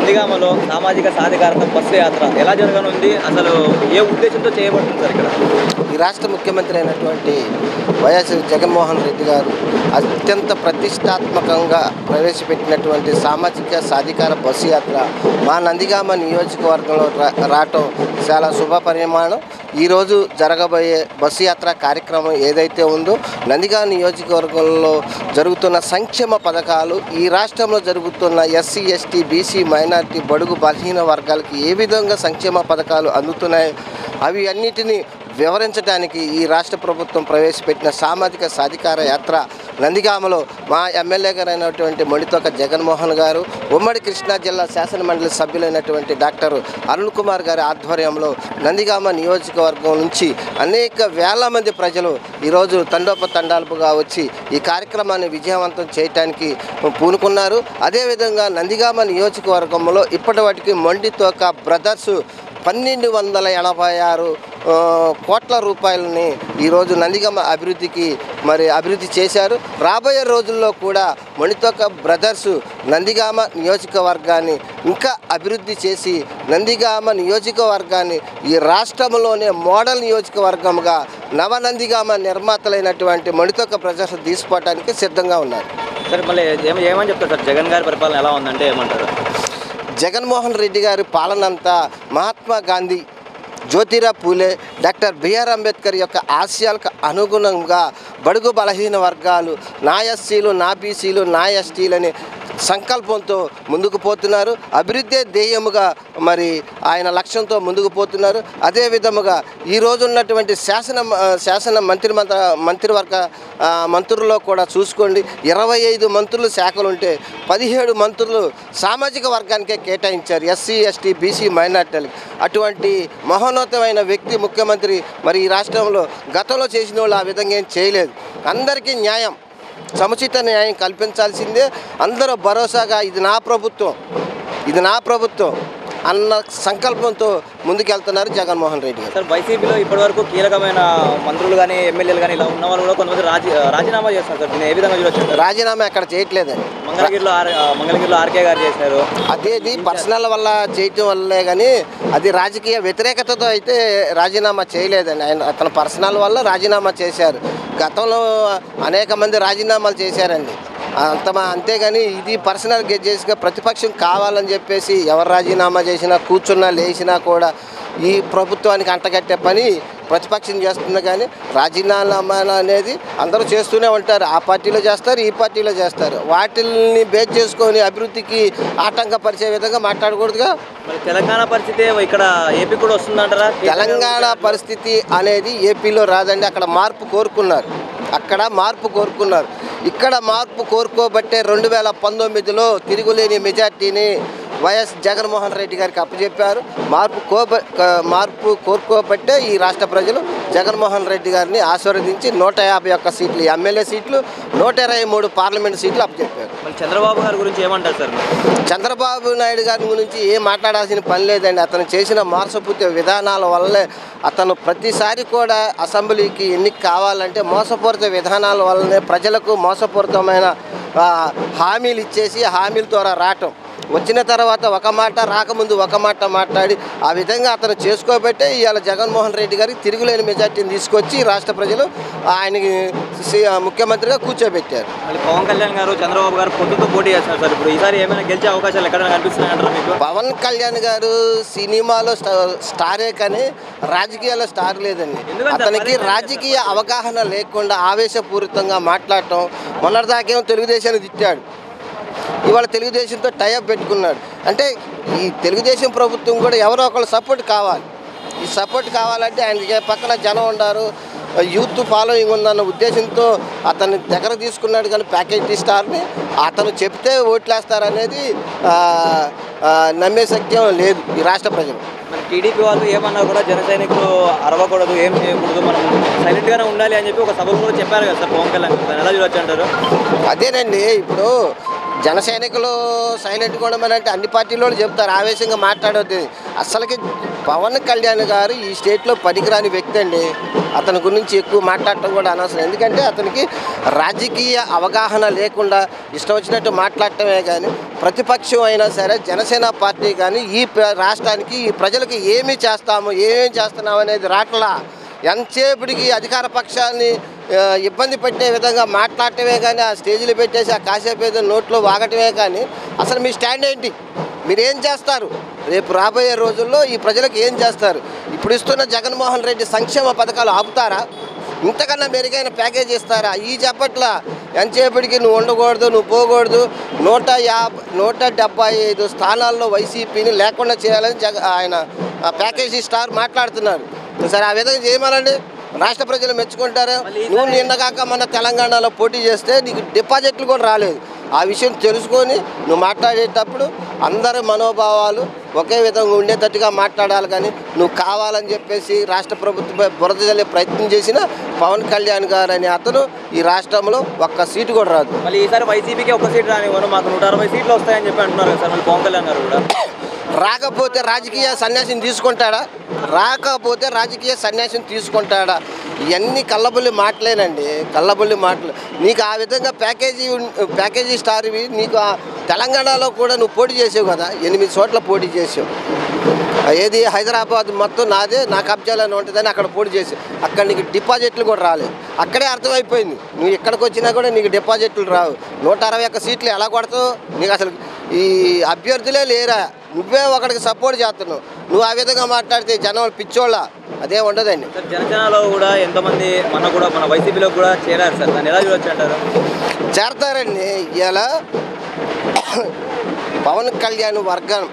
నందిగామలో సామాజిక సాధికారత బస్సు యాత్ర ఎలా జరగనుంది? అసలు ఏ ఉద్దేశంతో చేయబడుతుంది సార్ ఇక్కడ? ఈ రాష్ట్ర ముఖ్యమంత్రి అయినటువంటి వైఎస్ జగన్మోహన్ రెడ్డి గారు అత్యంత ప్రతిష్టాత్మకంగా ప్రవేశపెట్టినటువంటి సామాజిక సాధికార బస్సు యాత్ర మా నందిగామ నియోజకవర్గంలో రావటం చాలా శుభ పరిమాణం. ఈరోజు జరగబోయే బస్సు యాత్ర కార్యక్రమం ఏదైతే ఉందో నందిగామ నియోజకవర్గంలో జరుగుతున్న సంక్షేమ పథకాలు, ఈ రాష్ట్రంలో జరుగుతున్న ఎస్సీ ఎస్టీ బీసీ మైనారిటీ బడుగు బలహీన వర్గాలకి ఏ విధంగా సంక్షేమ పథకాలు అందుతున్నాయి అవి అన్నిటినీ వివరించడానికి ఈ రాష్ట్ర ప్రభుత్వం ప్రవేశపెట్టిన సామాజిక సాధికార యాత్ర నందిగామలో మా ఎమ్మెల్యే గారు అయినటువంటి మొండితోక జగన్మోహన్ గారు, ఉమ్మడి కృష్ణా జిల్లా శాసనమండలి సభ్యులైనటువంటి డాక్టర్ అరుణ్ కుమార్ గారి ఆధ్వర్యంలో నందిగామ నియోజకవర్గం నుంచి అనేక వేల మంది ప్రజలు ఈరోజు తండోపతండాలుగా వచ్చి ఈ కార్యక్రమాన్ని విజయవంతం చేయడానికి పూనుకున్నారు. అదేవిధంగా నందిగామ నియోజకవర్గంలో ఇప్పటి మొండితోక బ్రదర్స్ 1286 కోట్ల రూపాయలని ఈరోజు నందిగామ అభివృద్ధి చేశారు. రాబోయే రోజుల్లో కూడా మొండితోక బ్రదర్స్ నందిగామ నియోజకవర్గాన్ని ఇంకా అభివృద్ధి చేసి నందిగామ నియోజకవర్గాన్ని ఈ రాష్ట్రంలోనే మోడల్ నియోజకవర్గంగా నవనందిగామ నిర్మాతలైనటువంటి మొండితోక బ్రదర్స్ తీసుకోవడానికి సిద్ధంగా ఉన్నారు. సరే, మళ్ళీ ఏమని చెప్తారు సార్? జగన్ గారి పరిపాలన ఎలా ఉందంటే ఏమంటారు? జగన్మోహన్ రెడ్డి గారి పాలనంతా మహాత్మా గాంధీ, జ్యోతిరావు పూలే, డాక్టర్ బిఆర్ అంబేద్కర్ యొక్క ఆశయాలకు అనుగుణంగా బడుగు బలహీన వర్గాలు, నా ఎస్సీలు, నా బీసీలు, నా ఎస్టీలని సంకల్పంతో ముందుకు పోతున్నారు. అభివృద్ధి ధ్యేయముగా ఆయన లక్ష్యంతో ముందుకు పోతున్నారు. అదే విధముగా ఈరోజు ఉన్నటువంటి శాసన మంత్రివర్గ మంత్రుల్లో కూడా చూసుకోండి, 25 మంత్రులు శాఖలు ఉంటే 17 మంత్రులు సామాజిక వర్గానికే కేటాయించారు, ఎస్సీ ఎస్టీ బీసీ మైనార్టీలకు. అటువంటి మహోన్నతమైన వ్యక్తి ముఖ్యమంత్రి ఈ రాష్ట్రంలో గతంలో చేసిన వాళ్ళు ఆ విధంగా ఏం చేయలేదు. అందరికీ న్యాయం, సముచిత న్యాయం కల్పించాల్సిందే. అందరూ భరోసాగా ఇది నా ప్రభుత్వం అన్న సంకల్పంతో ముందుకెళ్తున్నారు జగన్మోహన్ రెడ్డి గారు. సార్, వైసీపీలో ఇప్పటివరకు కీలకమైన మంత్రులు కానీ ఎమ్మెల్యేలు కానీ ఇలా ఉన్న వాళ్ళు కూడా కొంతమంది రాజీనామా చేస్తారు సార్. దీన్ని ఏ విధంగా చూడొచ్చు? రాజీనామా ఎక్కడ చేయట్లేదండి. మంగళగిరిలో ఆర్కే గారు చేశారు. అదేది పర్సనల్ వల్ల చేయటం వల్లే కానీ అది రాజకీయ వ్యతిరేకతతో అయితే రాజీనామా చేయలేదండి. అతని పర్సనల్ వల్ల రాజీనామా చేశారు. గతంలో అనేక మంది రాజీనామాలు చేశారండి. అంతేగాని ఇది పర్సనల్ గెజ్జెస్గా ప్రతిపక్షం కావాలని చెప్పేసి ఎవరు రాజీనామా చేసినా, కూర్చున్నా, లేచినా కూడా ఈ ప్రభుత్వానికి అంటగట్టే పని ప్రతిపక్షం చేస్తుంది. కానీ రాజీనామా అనేది అందరూ చేస్తూనే ఉంటారు. ఆ పార్టీలో చేస్తారు, ఈ పార్టీలో చేస్తారు. వాటిని బేస్ చేసుకొని అభివృద్ధికి ఆటంకపరిచే విధంగా మాట్లాడకూడదుగా. తెలంగాణ పరిస్థితి ఇక్కడ ఏపీ కూడా వస్తుందంటారా? తెలంగాణ పరిస్థితి అనేది ఏపీలో రాదండి. అక్కడ మార్పు కోరుకున్నారు. ఇక్కడ మార్పు కోరుకోబట్టే 2019లో తిరుగులేని మెజార్టీని వైఎస్ జగన్మోహన్ రెడ్డి గారికి అప్పచెప్పారు. మార్పు కోరుకోబట్టే ఈ రాష్ట్ర ప్రజలు జగన్మోహన్ రెడ్డి గారిని ఆశీర్వదించి 151 సీట్లు ఎమ్మెల్యే సీట్లు, 123 పార్లమెంట్ సీట్లు అప్పచెప్పారు. చంద్రబాబు గారి గురించి ఏమంటారు సార్? చంద్రబాబు నాయుడు గారి గురించి ఏం మాట్లాడాల్సిన పని లేదండి. అతను చేసిన మోసపూరిత విధానాల వల్లే అతను ప్రతిసారి కూడా అసెంబ్లీకి ఎన్నిక కావాలంటే మోసపూరిత విధానాల వల్లనే ప్రజలకు మోసపూరితమైన హామీలు ఇచ్చేసి హామీల ద్వారా రావటం, వచ్చిన తర్వాత ఒక మాట, రాకముందు ఒక మాట మాట్లాడి ఆ విధంగా అతను చేసుకోబట్టే ఇవాళ జగన్మోహన్ రెడ్డి గారికి తిరుగులేని మెజార్టీని తీసుకొచ్చి రాష్ట్ర ప్రజలు ఆయనకి ముఖ్యమంత్రిగా కూర్చోబెట్టారు. పవన్ కళ్యాణ్ గారు, చంద్రబాబు గారు పొత్తుతో పోటీ చేస్తారు సార్. ఇప్పుడు ఈసారి ఏమైనా గెలిచే అవకాశాలు ఎక్కడైనా కనిపిస్తున్నాయంటారా మీకు? పవన్ కళ్యాణ్ గారు సినిమాలో స్టారే కానీ రాజకీయాల్లో స్టార్ లేదండి. అతనికి రాజకీయ అవగాహన లేకుండా ఆవేశపూరితంగా మాట్లాడటం. మొన్నటిదాకేమో తెలుగుదేశాన్ని తిట్టాడు, ఇవాళ తెలుగుదేశంతో టైఅప్ పెట్టుకున్నాడు. అంటే ఈ తెలుగుదేశం ప్రభుత్వం కూడా ఎవరో ఒకళ్ళు సపోర్ట్ కావాలి. ఈ సపోర్ట్ కావాలంటే ఆయనకి పక్కన జనం ఉన్నారు, యూత్ ఫాలోయింగ్ ఉందన్న ఉద్దేశంతో అతన్ని దగ్గర తీసుకున్నాడు. కానీ ప్యాకేజీ స్టార్ని అతను చెప్తే ఓట్లేస్తారనేది నమ్మే శక్యం లేదు ఈ రాష్ట్ర ప్రజలు. మరి టీడీపీ వాళ్ళు ఏమన్నా కూడా జన సైనికులు అరవకూడదు, ఏం చేయకూడదు, మనం సైలెంట్గానే ఉండాలి అని చెప్పి ఒక సభలో కూడా చెప్పారు కదా సార్ పవన్ కళ్యాణ్. దాన్ని ఎలా చూడొచ్చు అంటారు? అదేనండి, ఇప్పుడు జన సైనికులు సైలెంట్గా ఉండమనంటే అన్ని పార్టీలో చెప్తారు, ఆవేశంగా మాట్లాడొద్దు. అసలుకి పవన్ కళ్యాణ్ గారు ఈ స్టేట్లో పనికిరాని వ్యక్తి అండి. అతని గురించి ఎక్కువ మాట్లాడటం కూడా అనవసరం. ఎందుకంటే అతనికి రాజకీయ అవగాహన లేకుండా ఇష్టం వచ్చినట్టు మాట్లాడటమే కానీ, ప్రతిపక్షం అయినా సరే జనసేన పార్టీ కానీ ఈ రాష్ట్రానికి ఈ ప్రజలకు ఏమేం చేస్తున్నాము అనేది రాట్లా. ఎంతసేపటికి అధికార పక్షాన్ని ఇబ్బంది పెట్టే విధంగా మాట్లాడటమే కానీ, ఆ స్టేజీలు పెట్టేసి ఆ కాసేపు ఏదో నోట్లో వాగటమే కానీ అసలు మీ స్టాండ్ ఏంటి? మీరేం చేస్తారు? రేపు రాబోయే రోజుల్లో ఈ ప్రజలకు ఏం చేస్తారు? ఇప్పుడు ఇస్తున్న జగన్మోహన్ రెడ్డి సంక్షేమ పథకాలు ఆపుతారా? ఇంతకన్నా మెరుగైన ప్యాకేజ్ ఇస్తారా? ఈ చెప్పట్ల ఎంతసేపటికి నువ్వు ఉండకూడదు, నువ్వు పోకూడదు, 175 స్థానాల్లో వైసీపీని లేకుండా చేయాలని ఆయన ప్యాకేజీ స్టార్ మాట్లాడుతున్నారు. సరే, ఆ విధంగా చేయమనండి, రాష్ట్ర ప్రజలు మెచ్చుకుంటారు. నువ్వు నిన్నగాక మన తెలంగాణలో పోటీ చేస్తే నీకు డిపాజిట్లు కూడా రాలేదు. ఆ విషయం తెలుసుకొని నువ్వు మాట్లాడేటప్పుడు అందరి మనోభావాలు ఒకే విధంగా ఉండేటట్టుగా మాట్లాడాలి. కానీ నువ్వు కావాలని చెప్పేసి రాష్ట్ర ప్రభుత్వంపై బురద జల్లే ప్రయత్నం చేసిన పవన్ కళ్యాణ్ గారు అనే అతను ఈ రాష్ట్రంలో ఒక్క సీటు కూడా రాదు. మళ్ళీ ఈసారి వైసీపీకి ఒక్క సీటు రానివ్వను, మాకు 160 సీట్లు వస్తాయని చెప్పి అంటున్నారు సార్. మళ్ళీ పవన్ కళ్యాణ్ గారు కూడా రాకపోతే రాజకీయ సన్యాసం తీసుకుంటాడా? ఇవన్నీ కళ్ళబుల్లి మాటలేనండి, కళ్ళబుల్లి మాటలు. నీకు ఆ విధంగా ప్యాకేజీ స్టార్వి నీకు తెలంగాణలో కూడా నువ్వు పోటీ చేసావు కదా, 8 చోట్ల పోటీ చేసావు. ఏది హైదరాబాద్ మొత్తం నాదే, నా కబ్జాలోనే ఉంటుందని అక్కడ పోటీ చేసావు. అక్కడ నీకు డిపాజిట్లు కూడా రాలేదు. అక్కడే అర్థమైపోయింది నువ్వు ఇక్కడికి వచ్చినా కూడా నీకు డిపాజిట్లు రావు. 161 సీట్లు ఎలా కొడతావు? నీకు అసలు ఈ అభ్యర్థులే లేరా, నువ్వే ఒకడికి సపోర్ట్ చేస్తున్నావు. నువ్వు ఆ విధంగా మాట్లాడితే జనం పిచ్చోళ్ళ, అదే ఉండదండి. సార్, జనసేనలో కూడా ఎంతమంది మన వైసీపీలో కూడా చేరారు సార్, దాన్ని ఎలా చూడొచ్చు అంటారు? చేరతారండి. ఇలా పవన్ కళ్యాణ్ వర్గం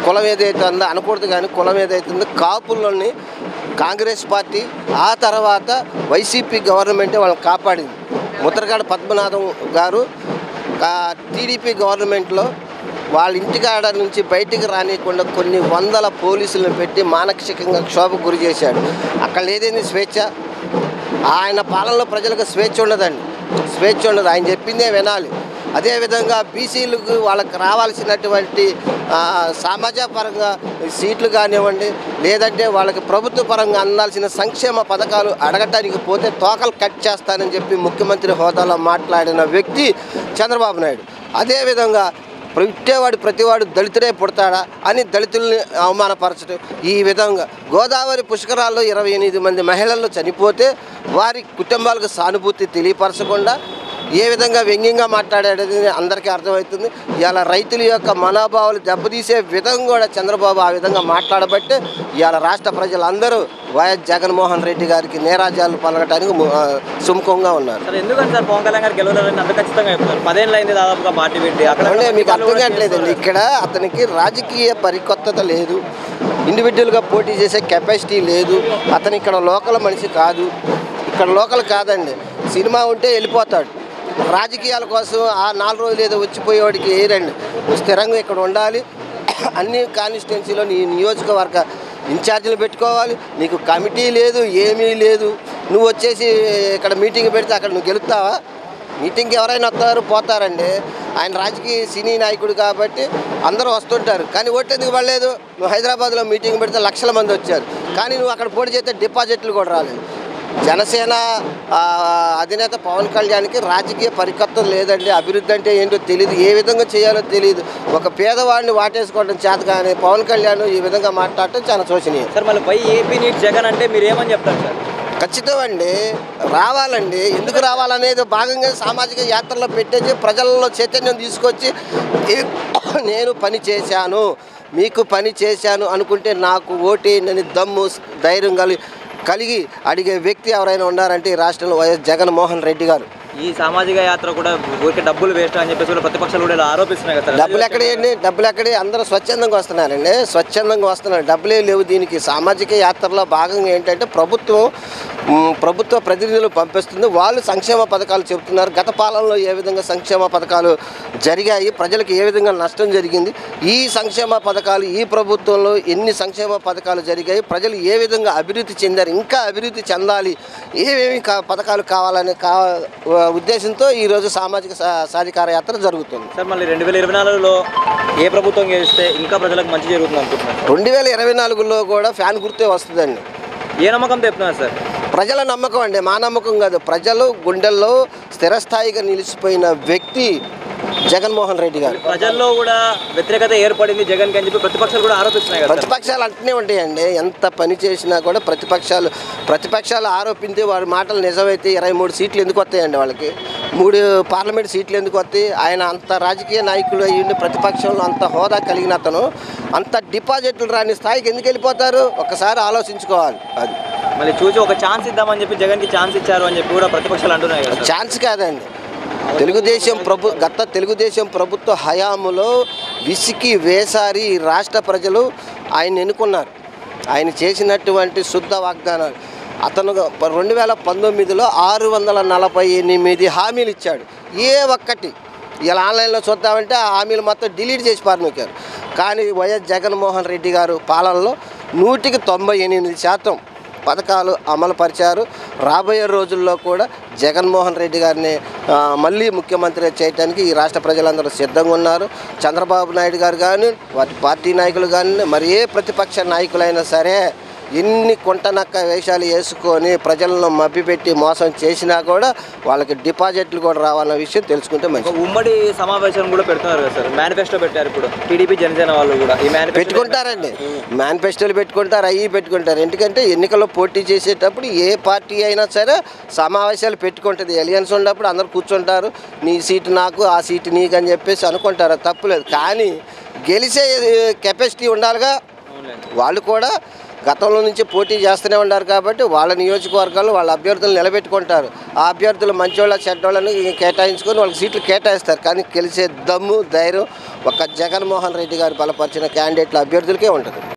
కులం ఏదైతే ఉందో అనకూడదు, కానీ కులం ఏదైతే ఉందో కాపుల్లోని కాంగ్రెస్ పార్టీ, ఆ తర్వాత వైసీపీ గవర్నమెంటే వాళ్ళని కాపాడింది. ముద్రగడ పద్మనాభం గారు టీడీపీ గవర్నమెంట్లో వాళ్ళ ఇంటికాడ నుంచి బయటికి రానియకుండా కొన్ని వందల పోలీసులను పెట్టి మానసికంగా క్షోభకు గురి చేశాడు. అక్కడ లేదేంది స్వేచ్ఛ? ఆయన పాలనలో ప్రజలకు స్వేచ్ఛ ఉండదండి, స్వేచ్ఛ ఉండదు. ఆయన చెప్పిందే వినాలి. అదేవిధంగా బీసీలకు వాళ్ళకి రావాల్సినటువంటి సమాజ పరంగా సీట్లు కానివ్వండి, లేదంటే వాళ్ళకి ప్రభుత్వ పరంగా అందాల్సిన సంక్షేమ పథకాలు అడగటానికి పోతే తోకలు కట్ చేస్తానని చెప్పి ముఖ్యమంత్రి హోదాలో మాట్లాడిన వ్యక్తి చంద్రబాబు నాయుడు. అదేవిధంగా ప్రతివాడు దళితుడే పుడతాడా అని దళితుల్ని అవమానపరచడం. ఈ విధంగా గోదావరి పుష్కరాల్లో 28 మంది మహిళలు చనిపోతే వారి కుటుంబాలకు సానుభూతి తెలియపరచకుండా ఏ విధంగా వ్యంగ్యంగా మాట్లాడేది అందరికీ అర్థమవుతుంది. ఇవాళ రైతుల యొక్క మనోభావాలు దెబ్బతీసే విధంగా కూడా చంద్రబాబు ఆ విధంగా మాట్లాడబట్టే ఇవాళ రాష్ట్ర ప్రజలందరూ వైఎస్ జగన్మోహన్ రెడ్డి గారికి నేరాజాలు పలకటానికి సుముఖంగా ఉన్నారు. సార్, ఎందుకంటే సార్ పవన్ కళ్యాణ్ గారికి గెలవాలని అంత ఖచ్చితంగా చెప్తున్నారు? 10 ఏళ్ళు అయింది దాదాపుగా పార్టీ పెట్టి. అక్కడ మీకు అర్థం కావట్లేదండి. ఇక్కడ అతనికి రాజకీయ పరికొత్తత లేదు, ఇండివిజువల్గా పోటీ చేసే కెపాసిటీ లేదు. అతను ఇక్కడ లోకల్ మనిషి కాదు, ఇక్కడ లోకల్ కాదండి. సినిమా ఉంటే వెళ్ళిపోతాడు. రాజకీయాల కోసం ఆ 4 రోజులు ఏదో వచ్చిపోయేవాడికి ఏరండి. స్థిరంగా ఇక్కడ ఉండాలి. అన్ని కాన్స్టిట్యున్సీలో నీ నియోజకవర్గ ఇన్ఛార్జీలు పెట్టుకోవాలి. నీకు కమిటీ లేదు, ఏమీ లేదు. నువ్వు వచ్చేసి ఇక్కడ మీటింగ్ పెడితే అక్కడ నువ్వు గెలుస్తావా? మీటింగ్కి ఎవరైనా వస్తారు పోతారండి. ఆయన రాజకీయ సినీ నాయకుడు కాబట్టి అందరూ వస్తుంటారు, కానీ ఓట్లు ఎందుకు పడలేదు? నువ్వు హైదరాబాద్లో మీటింగ్ పెడితే లక్షల మంది వచ్చారు, కానీ నువ్వు అక్కడ పోటీ చేస్తే డిపాజిట్లు కూడా రాలేదు. జనసేన అధినేత పవన్ కళ్యాణ్కి రాజకీయ పరికత్వం లేదండి. అభివృద్ధి అంటే ఏంటో తెలియదు, ఏ విధంగా చేయాలో తెలియదు. ఒక పేదవాడిని వాటేసుకోవడం చేత కానీ పవన్ కళ్యాణ్ ఈ విధంగా మాట్లాడటం చాలా శోచనీయం. సార్, మళ్ళీ పై ఏపీ నీట్ జగన్ అంటే మీరు ఏమని చెప్తారు సార్? ఖచ్చితం అండి, రావాలండి. ఎందుకు రావాలనేది భాగంగా సామాజిక యాత్రలో పెట్టేసి ప్రజలలో చైతన్యం తీసుకొచ్చి నేను పని చేశాను, మీకు పని చేశాను అనుకుంటే నాకు ఓటేయండి దమ్ము ధైర్యం కలిగి అడిగే వ్యక్తి ఎవరైనా ఉన్నారంటే ఈ రాష్ట్రంలో వైఎస్ జగన్మోహన్ రెడ్డి గారు. ఈ సామాజిక యాత్ర కూడా ఊరికే డబ్బులు వేస్ట్ అని చెప్పేసి ప్రతిపక్షాలు కూడా ఆరోపిస్తున్నాయి కదా. డబ్బులు ఎక్కడే? డబ్బులు ఎక్కడే? అందరూ స్వచ్ఛందంగా వస్తున్నారండి, స్వచ్ఛందంగా వస్తున్నారు. డబ్బులే లేవు దీనికి. సామాజిక యాత్రలో భాగంగా ఏంటంటే ప్రభుత్వ ప్రతినిధులు పంపిస్తుంది, వాళ్ళు సంక్షేమ పథకాలు చెబుతున్నారు. గత పాలనలో ఏ విధంగా సంక్షేమ పథకాలు జరిగాయి, ప్రజలకు ఏ విధంగా నష్టం జరిగింది, ఈ సంక్షేమ పథకాలు ఈ ప్రభుత్వంలో ఎన్ని సంక్షేమ పథకాలు జరిగాయి, ప్రజలు ఏ విధంగా అభివృద్ధి చెందారు, ఇంకా అభివృద్ధి చెందాలి, ఏమేమి పథకాలు కావాలనే ఉద్దేశంతో ఈరోజు సామాజిక సాధికార యాత్ర జరుగుతుంది. సార్, మళ్ళీ 2024లో ఏ ప్రభుత్వం గెలిస్తే ఇంకా ప్రజలకు మంచి జరుగుతుంది అనుకుంటున్నారు? 2024లో కూడా ఫ్యాన్ గుర్తే వస్తుందండి. ఏ నమ్మకం చెప్తున్నారు సార్? ప్రజల నమ్మకం అండి, మా నమ్మకం కాదు. ప్రజలు గుండెల్లో స్థిరస్థాయిగా నిలిచిపోయిన వ్యక్తి జగన్మోహన్ రెడ్డి గారు. ప్రజల్లో కూడా వ్యతిరేకత ఏర్పడింది జగన్ అని చెప్పి ప్రతిపక్షాలు కూడా ఆరోపిస్తున్నాయి కదా. ప్రతిపక్షాలు అంటూనే ఉంటాయండి, ఎంత పని చేసినా కూడా ప్రతిపక్షాలు ఆరోపించి వారి మాటలు నిజమైతే 23 సీట్లు ఎందుకు వస్తాయండి వాళ్ళకి? 3 పార్లమెంట్ సీట్లు ఎందుకు వస్తాయి? ఆయన అంత రాజకీయ నాయకులు అయ్యిండి, ప్రతిపక్షంలో అంత హోదా కలిగిన అతను అంత డిపాజిట్లు రాని స్థాయికి ఎందుకు వెళ్ళిపోతారు? ఒక్కసారి ఆలోచించుకోవాలి. అది మళ్ళీ చూసి ఒక ఛాన్స్ ఇద్దామని చెప్పి జగన్కి ఛాన్స్ ఇచ్చారు అని చెప్పి కూడా ప్రతిపక్షాలు అంటున్నాయి కదా. ఛాన్స్ కాదండి, గత తెలుగుదేశం ప్రభుత్వ హయాములో విసికి వేసారి రాష్ట్ర ప్రజలు ఆయన ఎన్నుకున్నారు. ఆయన చేసినటువంటి శుద్ధ వాగ్దానాలు. అతను 2019లో 648 హామీలు ఇచ్చాడు. ఏ ఒక్కటి ఇలా ఆన్లైన్లో చూద్దామంటే ఆ హామీలు మొత్తం డిలీట్ చేసి పారిపోయారు. కానీ వైఎస్ జగన్మోహన్ రెడ్డి గారు పాలనలో 198% పథకాలు అమలుపరిచారు. రాబోయే రోజుల్లో కూడా జగన్మోహన్ రెడ్డి గారిని మళ్ళీ ముఖ్యమంత్రి చేయడానికి ఈ రాష్ట్ర ప్రజలందరూ సిద్ధంగా ఉన్నారు. చంద్రబాబు నాయుడు గారు కానీ, వాటి పార్టీ నాయకులు కానీ, మరి ఏ ప్రతిపక్ష నాయకులైనా సరే ఎన్ని కొంటనక్క వేషాలు వేసుకొని ప్రజలను మభ్యపెట్టి మోసం చేసినా కూడా వాళ్ళకి డిపాజిట్లు కూడా రావాలన్న విషయం తెలుసుకుంటే మంచిది. ఉమ్మడి సమావేశం కూడా పెడుతున్నారు కదా సార్, మేనిఫెస్టో పెట్టారు. ఇప్పుడు టీడీపీ జనసేన వాళ్ళు కూడా ఈ పెట్టుకుంటారండి, మేనిఫెస్టోలు పెట్టుకుంటారు, అవి పెట్టుకుంటారు. ఎందుకంటే ఎన్నికల్లో పోటీ చేసేటప్పుడు ఏ పార్టీ అయినా సరే సమావేశాలు పెట్టుకుంటుంది. ఎలియన్స్ ఉన్నప్పుడు అందరు కూర్చుంటారు, నీ సీటు నాకు, ఆ సీటు నీకు అని చెప్పేసి అనుకుంటారు, తప్పులేదు. కానీ గెలిచే కెపాసిటీ ఉండాలిగా. వాళ్ళు కూడా గతంలో నుంచి పోటీ చేస్తూనే ఉన్నారు కాబట్టి వాళ్ళ నియోజకవర్గాల్లో వాళ్ళ అభ్యర్థులను నిలబెట్టుకుంటారు. ఆ అభ్యర్థులు మంచోళ్ళ చెడ్డోళ్ళని కేటాయించుకొని వాళ్ళకి సీట్లు కేటాయిస్తారు. కానీ గెలిచే దమ్ము ధైర్యం ఒక జగన్మోహన్ రెడ్డి గారు బలపరిచిన క్యాండిడేట్ల అభ్యర్థులకే ఉంటుంది.